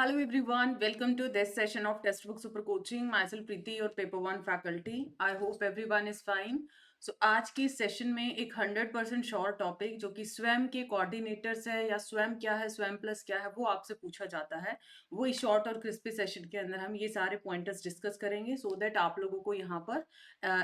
Hello everyone, welcome to this session of Textbook Super Coaching. Myself Preeti, your paper 1 faculty. I hope everyone is fine. So आज के session में एक 100% sure topic जो कि स्वयं के कोऑर्डिनेटर्स है या स्वयं क्या है, स्वयं प्लस क्या है, वो आपसे पूछा जाता है। वो इस शॉर्ट और क्रिस्पी सेशन के अंदर हम ये सारे पॉइंटर्स डिस्कस करेंगे सो दैट आप लोगों को यहाँ पर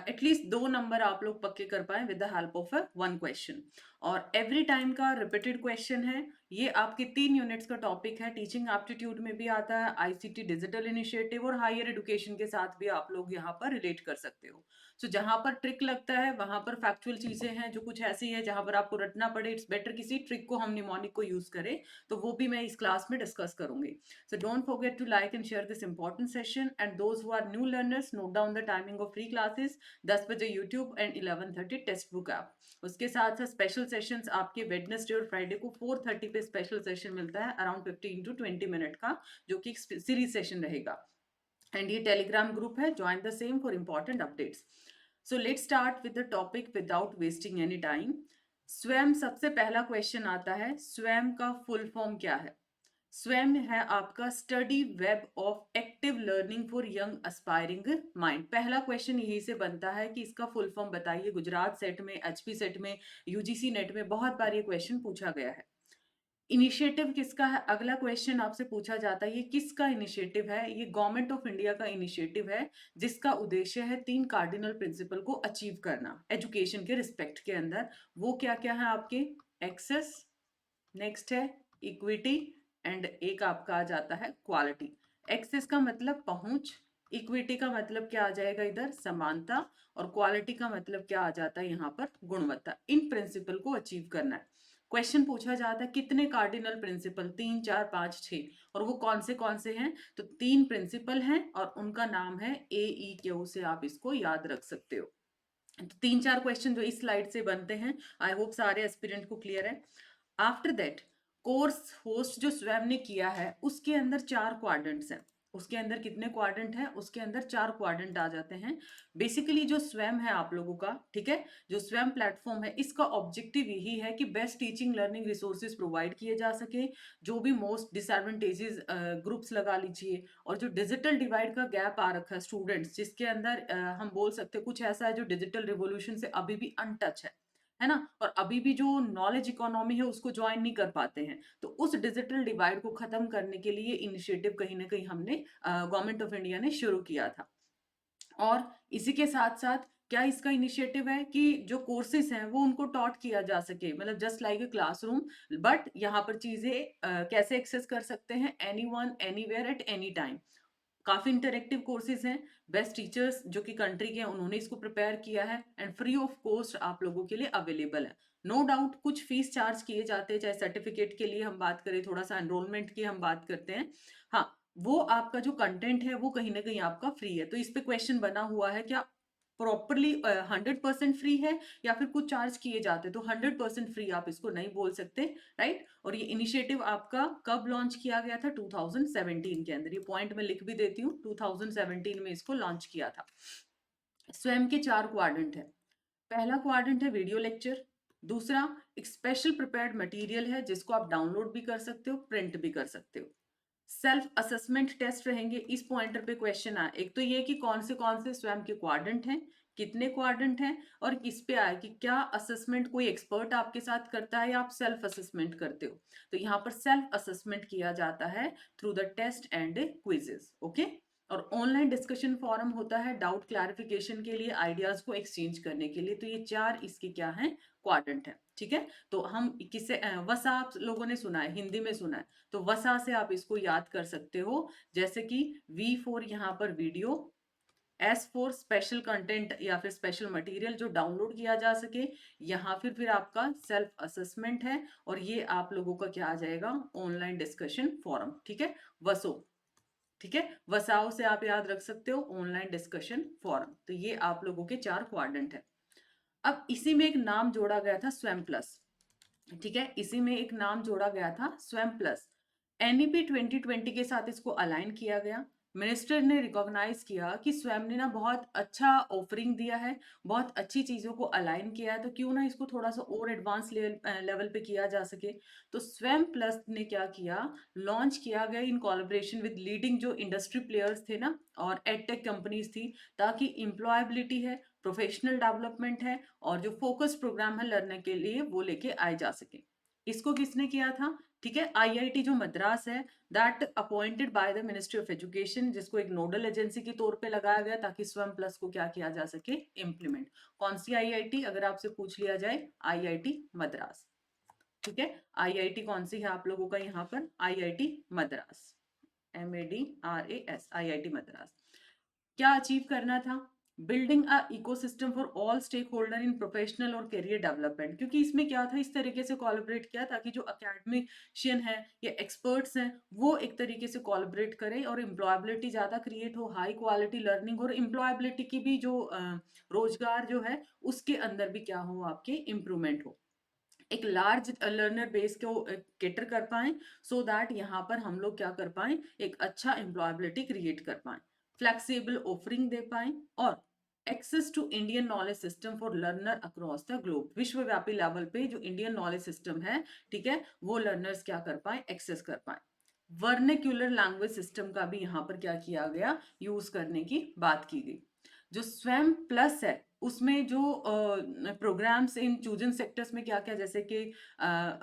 एटलीस्ट 2 नंबर आप लोग पक्के कर पाए with the help of one question. और एवरी टाइम का रिपीटेड क्वेश्चन है। ये आपके 3 यूनिट्स का टॉपिक है। टीचिंग एप्टीट्यूड में भी आता है, आईसीटी डिजिटल इनिशिएटिव और हायर एजुकेशन के साथ भी आप लोग यहाँ पर रिलेट कर सकते हो। सो जहां पर ट्रिक लगता है वहां पर फैक्चुअल चीजें हैं जो कुछ ऐसी है जहां पर आपको रटना पड़े, इट्स बेटर किसी ट्रिक को हम निमोनिक को यूज करें, तो वो भी मैं इस क्लास में डिस्कस करूंगी। So don't forget to like and share this important session and those who are new learners note down the timing of free classes 10 बजे YouTube and 11:30 text book app. उसके साथ साथ स्पेशल सेशंस आपके Wednesday और Friday को 4:30 पे special session मिलता है अराउंड 15 to 20 मिनट का, जो कि सीरीज सेशन रहेगा। एंड ये टेलीग्राम ग्रुप है, join the same for important updates. So let's start with the topic without wasting any time. स्वयं, सबसे पहला क्वेश्चन आता है, स्वयं का फुल फॉर्म क्या है? स्वयं है आपका study web of active learning for young aspiring mind. पहला क्वेश्चन यही से बनता है कि इसका फुल फॉर्म बताइए। गुजरात सेट में, एचपी सेट में, यूजीसी नेट में बहुत बार ये क्वेश्चन पूछा गया है। इनिशिएटिव किसका है? अगला क्वेश्चन आपसे पूछा जाता है, ये किसका इनिशिएटिव है? ये गवर्नमेंट ऑफ इंडिया का इनिशिएटिव है जिसका उद्देश्य है 3 कार्डिनल प्रिंसिपल को अचीव करना एजुकेशन के रिस्पेक्ट के अंदर। वो क्या क्या है आपके? एक्सेस, नेक्स्ट है इक्विटी, एंड एक आपका आ जाता है क्वालिटी। एक्सेस का मतलब पहुंच, इक्विटी का मतलब क्या आ जाएगा इधर? समानता, और क्वालिटी का मतलब क्या आ जाता है यहाँ पर? गुणवत्ता। इन प्रिंसिपल को अचीव करना है। क्वेश्चन पूछा जाता है कितने कार्डिनल प्रिंसिपल? 3, 4, 5, 6। और वो कौन से हैं? तो 3 प्रिंसिपल हैं और उनका नाम है AEQ से आप इसको याद रख सकते हो। तो 3-4 क्वेश्चन जो इस स्लाइड से बनते हैं, आई होप सारे एस्पिरेंट को क्लियर है। आफ्टर दैट कोर्स होस्ट जो स्वयं ने किया है उसके अंदर 4 क्वाड्रेंट्स हैं। उसके अंदर कितने क्वाड्रेंट हैं? उसके अंदर 4 क्वाड्रेंट आ जाते हैं। बेसिकली जो स्वयं है आप लोगों का, ठीक है, जो स्वयं प्लेटफॉर्म है, इसका ऑब्जेक्टिव यही है कि best teaching learning resources provide किए जा सके। जो भी मोस्ट डिसएडवांटेजेस ग्रुप्स लगा लीजिए, और जो डिजिटल डिवाइड का गैप आ रखा है स्टूडेंट्स, जिसके अंदर हम बोल सकते हैं कुछ ऐसा है जो डिजिटल रिवोल्यूशन से अभी भी अनटच है ना, और अभी भी जो नॉलेज इकोनॉमी है उसको ज्वाइन नहीं कर पाते हैं। तो उस डिजिटल डिवाइड को खत्म करने के लिए इनिशिएटिव कहीं ना कहीं हमने गवर्नमेंट ऑफ इंडिया ने शुरू किया था। और इसी के साथ साथ क्या इसका इनिशिएटिव है कि जो कोर्सेज हैं वो उनको टॉट किया जा सके, मतलब just like a classroom, but यहाँ पर चीजें कैसे एक्सेस कर सकते हैं? Anyone, anywhere, at any time. काफी इंटरेक्टिव कोर्सेज हैं। बेस्ट टीचर्स जो कि कंट्री के हैं उन्होंने इसको प्रिपेयर किया है एंड फ्री ऑफ कॉस्ट आप लोगों के लिए अवेलेबल है। नो डाउट कुछ फीस चार्ज किए जाते हैं, चाहे सर्टिफिकेट के लिए हम बात करें, थोड़ा सा एनरोलमेंट की हम बात करते हैं। हाँ, वो आपका जो कंटेंट है वो कहीं ना कहीं आपका फ्री है। तो इस पे क्वेश्चन बना हुआ है, क्या प्रॉपरली 100% फ्री है या फिर कुछ चार्ज किए जाते? तो 100% फ्री आप इसको नहीं बोल सकते, राइट। और ये इनिशिएटिव आपका कब लॉन्च किया गया था? 2017 के अंदर। ये पॉइंट मैं लिख भी देती हूँ, 2017 में इसको लॉन्च किया था। स्वयं के 4 क्वाड्रेंट है। पहला क्वाड्रेंट है वीडियो लेक्चर। दूसरा एक स्पेशल प्रिपेयर्ड मटेरियल है जिसको आप डाउनलोड भी कर सकते हो, प्रिंट भी कर सकते हो। सेल्फ असेसमेंट टेस्ट रहेंगे। इस पॉइंटर पे क्वेश्चन आए, एक तो ये कि कौन से स्वयं के क्वाड्रेंट हैं, कितने क्वाड्रेंट हैं, और किस पे आए कि क्या असेसमेंट कोई एक्सपर्ट आपके साथ करता है या आप सेल्फ असेसमेंट करते हो। तो यहाँ पर सेल्फ असेसमेंट किया जाता है through the test and quizzes, okay. और ऑनलाइन डिस्कशन फोरम होता है डाउट क्लैरिफिकेशन के लिए, आइडियाज को एक्सचेंज करने के लिए। तो ये 4 इसके क्या हैं? क्वाड्रेंट है, ठीक है। तो हम किसे वसा आप लोगों ने सुना है, हिंदी में सुना है, तो वसा से आप इसको याद कर सकते हो। जैसे कि V4 यहाँ पर वीडियो, S4 स्पेशल कंटेंट या फिर स्पेशल मटेरियल जो डाउनलोड किया जा सके। यहाँ फिर आपका सेल्फ असेसमेंट है, और ये आप लोगों का क्या आ जाएगा? ऑनलाइन डिस्कशन फोरम, ठीक है, वसो, ठीक है। वसाओ से आप याद रख सकते हो ऑनलाइन डिस्कशन फोरम। तो ये आप लोगों के 4 क्वाड्रेंट है। अब इसी में एक नाम जोड़ा गया था, स्वयं प्लस, ठीक है। इसी में एक नाम जोड़ा गया था, स्वयं प्लस। NEP 2020 के साथ इसको अलाइन किया गया। मिनिस्टर ने रिकॉग्नाइज किया कि स्वयं ने ना बहुत अच्छा ऑफरिंग दिया है, बहुत अच्छी चीज़ों को अलाइन किया है, तो क्यों ना इसको थोड़ा सा और एडवांस लेवल पे किया जा सके। तो स्वयं प्लस ने क्या किया, लॉन्च किया गया इन कोलैबोरेशन विद लीडिंग जो इंडस्ट्री प्लेयर्स थे ना और एडटेक कंपनीज थी, ताकि एम्प्लॉयबिलिटी है, प्रोफेशनल डेवलपमेंट है और जो फोकस प्रोग्राम है लर्निंग के लिए वो लेके आए जा सके। इसको किसने किया था? ठीक है, आईआईटी जो मद्रास है, that appointed by the ministry of education, जिसको एक नोडल एजेंसी के तौर पे लगाया गया ताकि स्वयं प्लस को क्या किया जा सके, इम्प्लीमेंट। कौन सी आईआईटी अगर आपसे पूछ लिया जाए? आईआईटी मद्रास। ठीक है, आईआईटी कौन सी है आप लोगों का यहाँ पर? IIT Madras, MADRAS, IIT Madras. क्या अचीव करना था? Building a ecosystem for all stake holder in professional और करियर डेवलपमेंट। क्योंकि इसमें क्या था, इस तरीके से कोलैबोरेट किया ताकि जो अकेडमिशियन है या एक्सपर्ट्स हैं वो एक तरीके से कोलैबोरेट करें और एम्प्लॉयबिलिटी ज़्यादा क्रिएट हो, हाई क्वालिटी लर्निंग और एम्प्लॉयबिलिटी की भी जो रोजगार जो है उसके अंदर भी क्या हो, आपके इम्प्रूवमेंट हो, एक लार्ज लर्नर बेस को केटर कर पाए, सो दैट यहाँ पर हम लोग क्या कर पाए, एक अच्छा एम्प्लॉयबिलिटी क्रिएट कर पाए, फ्लेक्सिबल ऑफरिंग दे पाए और access to Indian knowledge system for learner across the globe. विश्वव्यापी लेवल पे जो इंडियन नॉलेज सिस्टम है, ठीक है, वो लर्नर्स क्या कर पाए, एक्सेस कर पाए। वर्निक्यूलर लैंग्वेज सिस्टम का भी यहाँ पर क्या किया गया, यूज करने की बात की गई। जो स्वयं प्लस है उसमें जो प्रोग्राम्स इन चूजन सेक्टर्स में क्या क्या, जैसे कि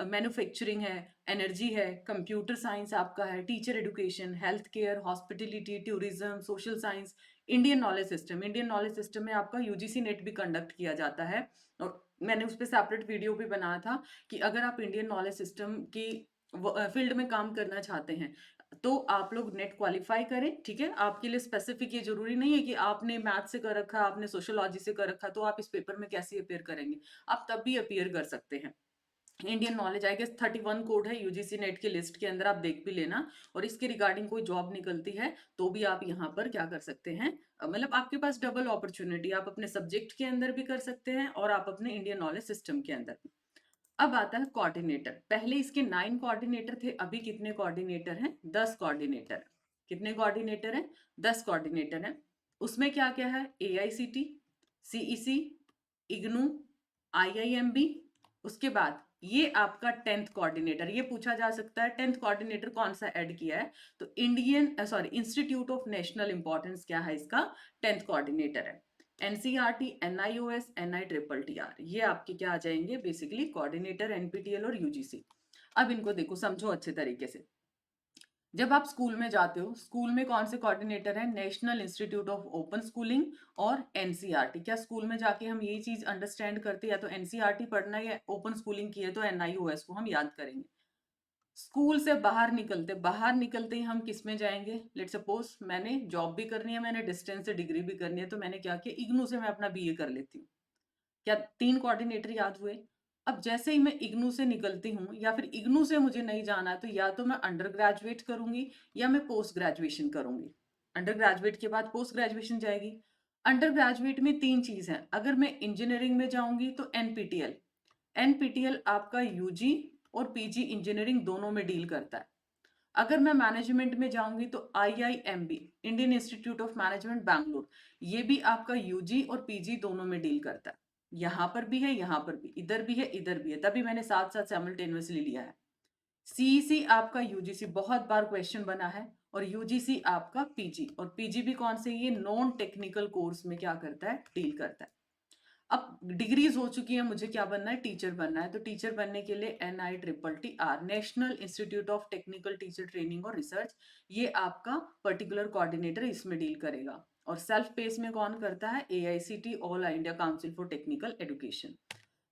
मैन्युफैक्चरिंग है, एनर्जी है, कंप्यूटर साइंस आपका है, teacher education, health care, hospitality, tourism, social science, Indian knowledge system. Indian knowledge system में आपका यूजीसी नेट भी कंडक्ट किया जाता है और मैंने उस पर सेपरेट वीडियो भी बनाया था कि अगर आप इंडियन नॉलेज सिस्टम की फील्ड में काम करना चाहते हैं तो आप लोग नेट क्वालिफाई करें। ठीक है, आपके लिए स्पेसिफिक ये जरूरी नहीं है कि आपने मैथ से कर रखा, आपने सोशोलॉजी से कर रखा तो आप इस पेपर में कैसे अपेयर करेंगे, आप तब भी अपेयर कर सकते हैं। Indian knowledge I guess 31 code है यूजीसी नेट की लिस्ट के अंदर, आप देख भी लेना, और इसके रिगार्डिंग कोई जॉब निकलती है तो भी आप यहाँ पर क्या कर सकते हैं, मतलब आपके पास डबल अपॉर्चुनिटी, आप अपने सब्जेक्ट के अंदर भी कर सकते हैं और आप अपने इंडियन नॉलेज सिस्टम के अंदर भी। अब आता है कोऑर्डिनेटर। पहले इसके 9 कोऑर्डिनेटर थे, अभी कितने कोऑर्डिनेटर हैं? 10 कोऑर्डिनेटर। कितने कोऑर्डिनेटर हैं? 10 कोऑर्डिनेटर हैं। उसमें क्या क्या है? AICT, CEC, IGNOU, IIMB। उसके बाद ये आपका 10th कोऑर्डिनेटर, ये पूछा जा सकता है 10th कोऑर्डिनेटर कौन सा ऐड किया है, तो इंस्टीट्यूट ऑफ नेशनल इंपॉर्टेंस क्या है इसका, 10th कोऑर्डिनेटर है। NCERT, NIOS, NIRRR, ये आपके क्या आ जाएंगे, बेसिकली कोऑर्डिनेटर NPTEL और UGC। अब इनको देखो, समझो अच्छे तरीके से। जब आप स्कूल में जाते हो, स्कूल में कौन से कोऑर्डिनेटर है? National institute of open schooling और NCERT। क्या स्कूल में जाके हम ये चीज अंडरस्टैंड करते हैं, या तो NCERT पढ़ना है या ओपन स्कूलिंग की है तो NIOS को हम याद करेंगे। स्कूल से बाहर निकलते ही हम किस में जाएंगे? लेट सपोज मैंने जॉब भी करनी है, मैंने डिस्टेंस से डिग्री भी करनी है, तो मैंने क्या किया, इग्नू से मैं अपना BA कर लेती हूँ। क्या 3 कोऑर्डिनेटर याद हुए? अब जैसे ही मैं इग्नू से निकलती हूँ या फिर इग्नू से मुझे नहीं जाना है, तो या तो मैं अंडर ग्रेजुएट करूंगी या मैं पोस्ट ग्रेजुएशन करूंगी। अंडर ग्रेजुएट के बाद पोस्ट ग्रेजुएशन जाएगी। अंडर ग्रेजुएट में 3 चीज है, अगर मैं इंजीनियरिंग में जाऊंगी तो NPTEL। NPTEL आपका UG और PG इंजीनियरिंग दोनों में डील करता है। अगर मैं मैनेजमेंट में जाऊंगी तो IIMB, Indian institute of management Bangalore, ये भी आपका UG और PG दोनों में डील करता है। यहाँ पर भी है, यहाँ पर भी, इधर भी है, इधर भी है, तभी मैंने साथ साथ साइमल्टेनियसली लिया है। CEC आपका UGC बहुत बार क्वेश्चन बना है, और UGC आपका PG, और PG भी कौन से, ये नॉन टेक्निकल कोर्स में क्या करता है, डील करता है। अब डिग्रीज हो चुकी है, मुझे क्या बनना है, टीचर बनना है, तो टीचर बनने के लिए NITTR, national institute of technical teacher training और रिसर्च, ये आपका पर्टिकुलर कोऑर्डिनेटर इसमें डील करेगा। और सेल्फ पेस में कौन करता है? AICT, all India council for technical education.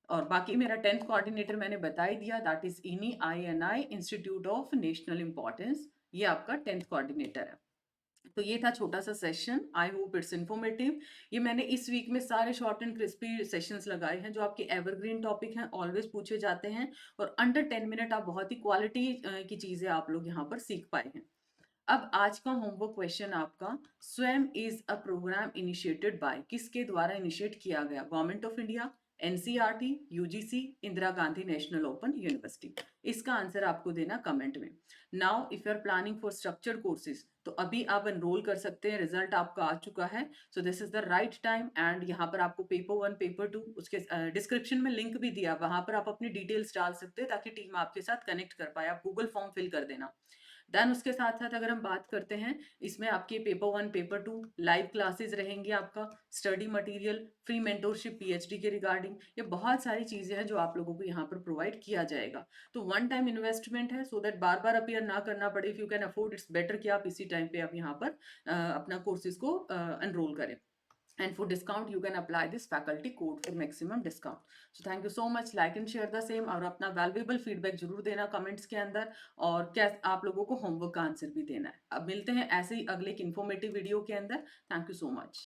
और बाकी मेरा 10th कोऑर्डिनेटर मैंने बता ही दिया, that is INI, institute of national importance, ये आपका 10th कोऑर्डिनेटर है। तो ये था छोटा सा session, I hope it's informative. ये मैंने इस वीक में सारे शॉर्ट एंड क्रिस्पी सेशंस लगाए हैं जो आपके एवरग्रीन टॉपिक हैं, ऑलवेज पूछे जाते हैं, और अंडर 10 मिनट आप बहुत ही क्वालिटी की चीजें आप लोग यहाँ पर सीख पाए हैं। अब आज का होमवर्क क्वेश्चन आपका, Swayam is a programme initiated by, किसके द्वारा इनिशिएट किया गया? Government of India, NCERT, UGC, Indira Gandhi national open university? इसका आंसर आपको देना कमेंट में। Now if you are planning for structured courses तो अभी आप एनरोल कर सकते हैं, रिजल्ट आपका आ चुका है। So this is the right time and यहाँ पर आपको पेपर 1 पेपर 2 उसके डिस्क्रिप्शन में लिंक भी दिया, वहां पर आप अपनी डिटेल्स डाल सकते हैं ताकि टीम आपके साथ कनेक्ट कर पाए। आप गूगल फॉर्म फिल कर देना। देन उसके साथ साथ अगर हम बात करते हैं, इसमें आपके पेपर 1 पेपर 2 लाइव क्लासेस रहेंगी, आपका study material, free mentorship PhD के रिगार्डिंग, ये बहुत सारी चीजें हैं जो आप लोगों को यहाँ पर प्रोवाइड किया जाएगा। तो वन टाइम इन्वेस्टमेंट है, so that bar bar appear ना करना पड़े। If you can afford, it's better कि आप इसी टाइम पे आप यहाँ पर अपना कोर्सेज को एनरोल करें। And for discount you can apply this faculty code for maximum discount. So thank you so much, like and share the same, और अपना valuable feedback जरूर देना कमेंट्स के अंदर, और क्या आप लोगों को होमवर्क का आंसर भी देना है। अब मिलते हैं ऐसे ही अगले एक इन्फॉर्मेटिव वीडियो के अंदर। Thank you so much.